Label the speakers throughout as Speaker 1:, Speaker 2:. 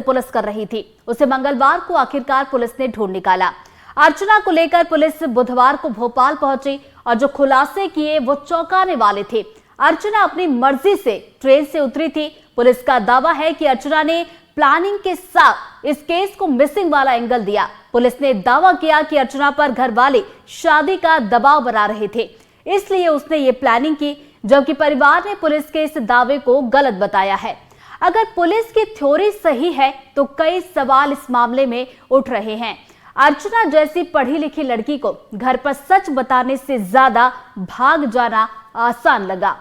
Speaker 1: Police कर रही थी, उसे मंगलवार को आखिरकार पुलिस ने ढूंढ निकाला। अर्चना को लेकर पुलिस बुधवार को भोपाल पहुंची और जो खुलासे किए वो चौंकाने वाले थे। अर्चना अपनी मर्जी से ट्रेन से उतरी थी। पुलिस का दावा है कि अर्चना ने प्लानिंग के साथ इस केस को मिसिंग वाला एंगल दिया। पुलिस ने दावा किया कि अर्चना पर घर वाले शादी का दबाव बना रहे थे, इसलिए उसने ये प्लानिंग की, जबकि परिवार ने पुलिस के इस दावे को गलत बताया है। अगर पुलिस की थ्योरी सही है तो कई सवाल इस मामले में उठ रहे हैं। अर्चना जैसी पढ़ी लिखी लड़की को घर पर सच बताने से ज्यादा भाग जाना आसान लगा।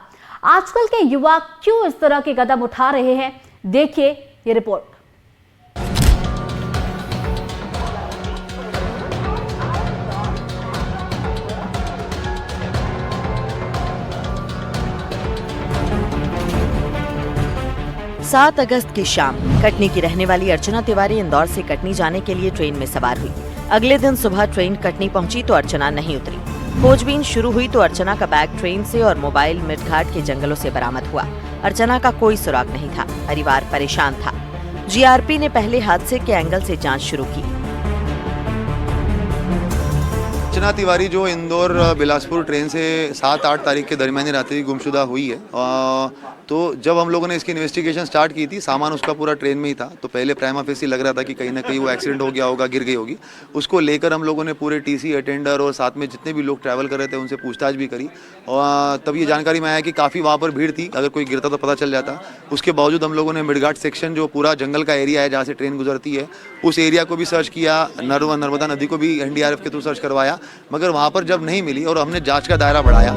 Speaker 1: आजकल के युवा क्यों इस तरह के कदम उठा रहे हैं, देखिए ये रिपोर्ट।
Speaker 2: 7 अगस्त की शाम कटनी की रहने वाली अर्चना तिवारी इंदौर से कटनी जाने के लिए ट्रेन में सवार हुई। अगले दिन सुबह ट्रेन कटनी पहुंची तो अर्चना नहीं उतरी। खोजबीन शुरू हुई तो अर्चना का बैग ट्रेन से और मोबाइल मिडघाट के जंगलों से बरामद हुआ। अर्चना का कोई सुराग नहीं था, परिवार परेशान था। जीआरपी ने पहले हादसे के एंगल से जांच शुरू की।
Speaker 3: अर्चना तिवारी जो इंदौर बिलासपुर ट्रेन से 7-8 तारीख के दरमियानी रात्रि गुमशुदा हुई है, तो जब हम लोगों ने इसकी इन्वेस्टिगेशन स्टार्ट की थी, सामान उसका पूरा ट्रेन में ही था, तो पहले प्राइमा फेसी लग रहा था कि कहीं ना कहीं वो एक्सीडेंट हो गया होगा, गिर गई होगी। उसको लेकर हम लोगों ने पूरे टीसी अटेंडर और साथ में जितने भी लोग ट्रैवल कर रहे थे उनसे पूछताछ भी करी, और तब ये जानकारी में आया कि काफ़ी वहाँ पर भीड़ थी, अगर कोई गिरता तो पता चल जाता। उसके बावजूद हम लोगों ने मिडघाट सेक्शन, जो पूरा जंगल का एरिया है जहाँ से ट्रेन गुजरती है, उस एरिया को भी सर्च किया, नर्मदा नदी को भी NDRF के थ्रू सर्च करवाया, मगर वहाँ पर जब नहीं मिली और हमने जाँच का दायरा बढ़ाया।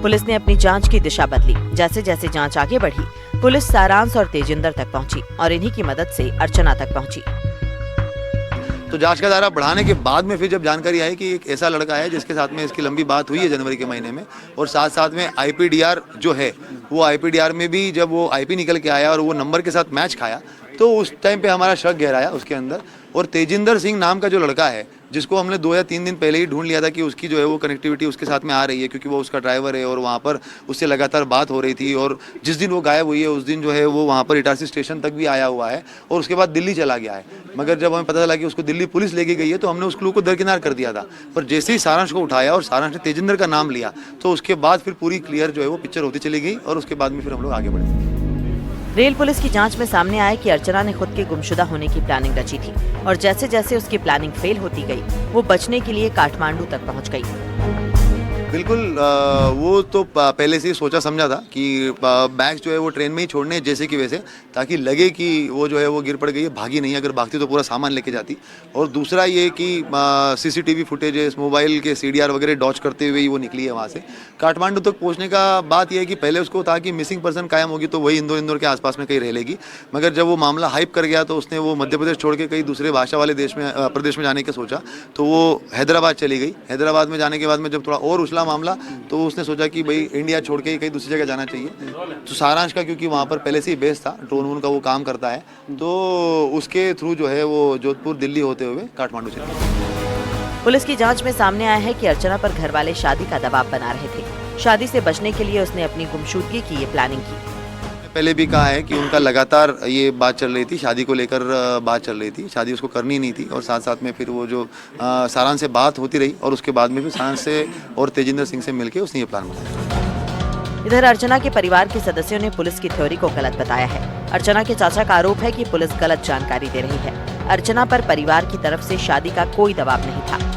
Speaker 2: पुलिस ने अपनी जांच की दिशा बदली। जैसे जैसे जांच आगे बढ़ी, पुलिस सारांश और तेजिंदर तक पहुंची और इन्हीं की मदद से अर्चना तक पहुंची।
Speaker 3: तो जांच का दायरा बढ़ाने के बाद में फिर जब जानकारी आई कि एक ऐसा लड़का है जिसके साथ में इसकी लंबी बात हुई है जनवरी के महीने में, और साथ साथ में IPDR जो है, वो IPDR में भी जब वो IP निकल के आया और वो नंबर के साथ मैच खाया, तो उस टाइम पे हमारा शक गहराया उसके अंदर। और तेजिंदर सिंह नाम का जो लड़का है, जिसको हमने 2 या 3 दिन पहले ही ढूंढ लिया था कि उसकी जो है वो कनेक्टिविटी उसके साथ में आ रही है, क्योंकि वो उसका ड्राइवर है और वहाँ पर उससे लगातार बात हो रही थी। और जिस दिन वो गायब हुई है उस दिन जो है वो वहाँ पर इटारसी स्टेशन तक भी आया हुआ है और उसके बाद दिल्ली चला गया है। मगर जब हमें पता चला कि उसको दिल्ली पुलिस लेके गई है तो हमने उस क्लू को दरकिनार कर दिया था। पर जैसे ही सारांश को उठाया और सारांश ने तेजिंदर का नाम लिया, तो उसके बाद फिर पूरी क्लियर जो है वो पिक्चर होती चली गई और उसके बाद में फिर हम लोग आगे बढ़े।
Speaker 2: रेल पुलिस की जांच में सामने आया कि अर्चना ने खुद के गुमशुदा होने की प्लानिंग रची थी और जैसे जैसे उसकी प्लानिंग फेल होती गई, वो बचने के लिए काठमांडू तक पहुंच गई।
Speaker 3: बिल्कुल, वो तो पहले से ही सोचा समझा था कि बैग जो है वो ट्रेन में ही छोड़ने जैसे कि वैसे, ताकि लगे कि वो जो है वो गिर पड़ गई है, भागी नहीं। अगर भागती तो पूरा सामान लेके जाती। और दूसरा ये कि CCTV फुटेजेस, मोबाइल के CDR वगैरह डॉच करते हुए ही वो निकली है वहाँ से। काठमांडू तक पहुँचने का बात यह है कि पहले उसको था कि मिसिंग पर्सन कायम होगी तो वही इंदौर के आसपास में कहीं रह लेगी, मगर जब वो मामला हाइप कर गया तो उसने वो मध्य प्रदेश छोड़ के कई दूसरे भाषा वाले प्रदेश में जाने का सोचा, तो वो हैदराबाद चली गई। हैदराबाद में जाने के बाद में जब थोड़ा और उछला मामला, तो उसने सोचा कि भाई इंडिया छोड़ के कहीं दूसरी जगह जाना चाहिए। तो सारांश का, क्योंकि वहाँ पर पहले से ही बेस था, ड्रोन वोन का वो काम करता है, तो उसके थ्रू जो है वो जोधपुर दिल्ली होते हुए काठमांडू चले गए।
Speaker 2: पुलिस की जांच में सामने आया है कि अर्चना पर घर वाले शादी का दबाव बना रहे थे। शादी से बचने के लिए उसने अपनी गुमशुदगी की ये प्लानिंग की।
Speaker 3: पहले भी कहा है कि उनका लगातार ये बात चल रही थी, शादी को लेकर बात चल रही थी। शादी उसको करनी नहीं थी और साथ साथ में फिर वो जो सारांश से बात होती रही और उसके बाद में फिर सारांश से और तेजिंदर सिंह से मिलकर उसने ये प्लान बनाया।
Speaker 2: इधर अर्चना के परिवार के सदस्यों ने पुलिस की थ्योरी को गलत बताया है। अर्चना के चाचा का आरोप है कि पुलिस गलत जानकारी दे रही है। अर्चना पर परिवार की तरफ से शादी का कोई दबाव नहीं था।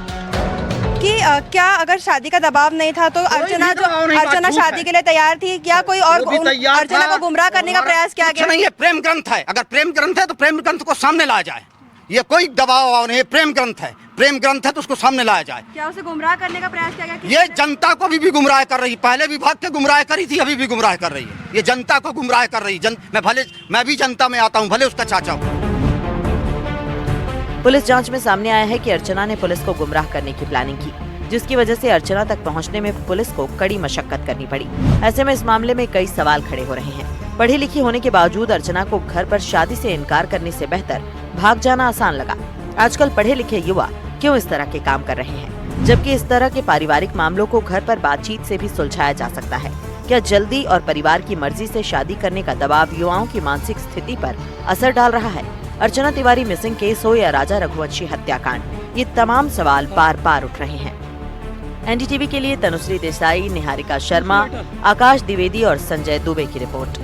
Speaker 4: कि क्या अगर शादी का दबाव नहीं था तो अर्चना शादी के लिए तैयार थी? क्या कोई और अर्चना को गुमराह करने का प्रयास किया गया?
Speaker 5: नहीं, ये प्रेम ग्रंथ है। अगर प्रेम ग्रंथ है तो प्रेम ग्रंथ को सामने लाया जाए। ये कोई दबाव नहीं, प्रेम ग्रंथ है। प्रेम ग्रंथ है तो उसको सामने लाया जाए।
Speaker 4: क्या उसे गुमराह करने का प्रयास किया गया?
Speaker 5: ये जनता को भी गुमराह कर रही, पहले भी भाग के गुमराह करी थी, अभी भी गुमराह कर रही है। ये जनता को गुमराह कर रही। मैं भी जनता में आता हूँ, भले उसका चाचा हूँ।
Speaker 2: पुलिस जांच में सामने आया है कि अर्चना ने पुलिस को गुमराह करने की प्लानिंग की, जिसकी वजह से अर्चना तक पहुंचने में पुलिस को कड़ी मशक्कत करनी पड़ी। ऐसे में इस मामले में कई सवाल खड़े हो रहे हैं। पढ़ी लिखी होने के बावजूद अर्चना को घर पर शादी से इनकार करने से बेहतर भाग जाना आसान लगा। आजकल पढ़े लिखे युवा क्यों इस तरह के काम कर रहे हैं, जबकि इस तरह के पारिवारिक मामलों को घर पर बातचीत से भी सुलझाया जा सकता है। क्या जल्दी और परिवार की मर्जी से शादी करने का दबाव युवाओं की मानसिक स्थिति पर असर डाल रहा है? अर्चना तिवारी मिसिंग केस हो या राजा रघुवंशी हत्याकांड, ये तमाम सवाल बार बार उठ रहे हैं। एनडीटीवी के लिए तनुश्री देसाई, निहारिका शर्मा, आकाश द्विवेदी और संजय दुबे की रिपोर्ट।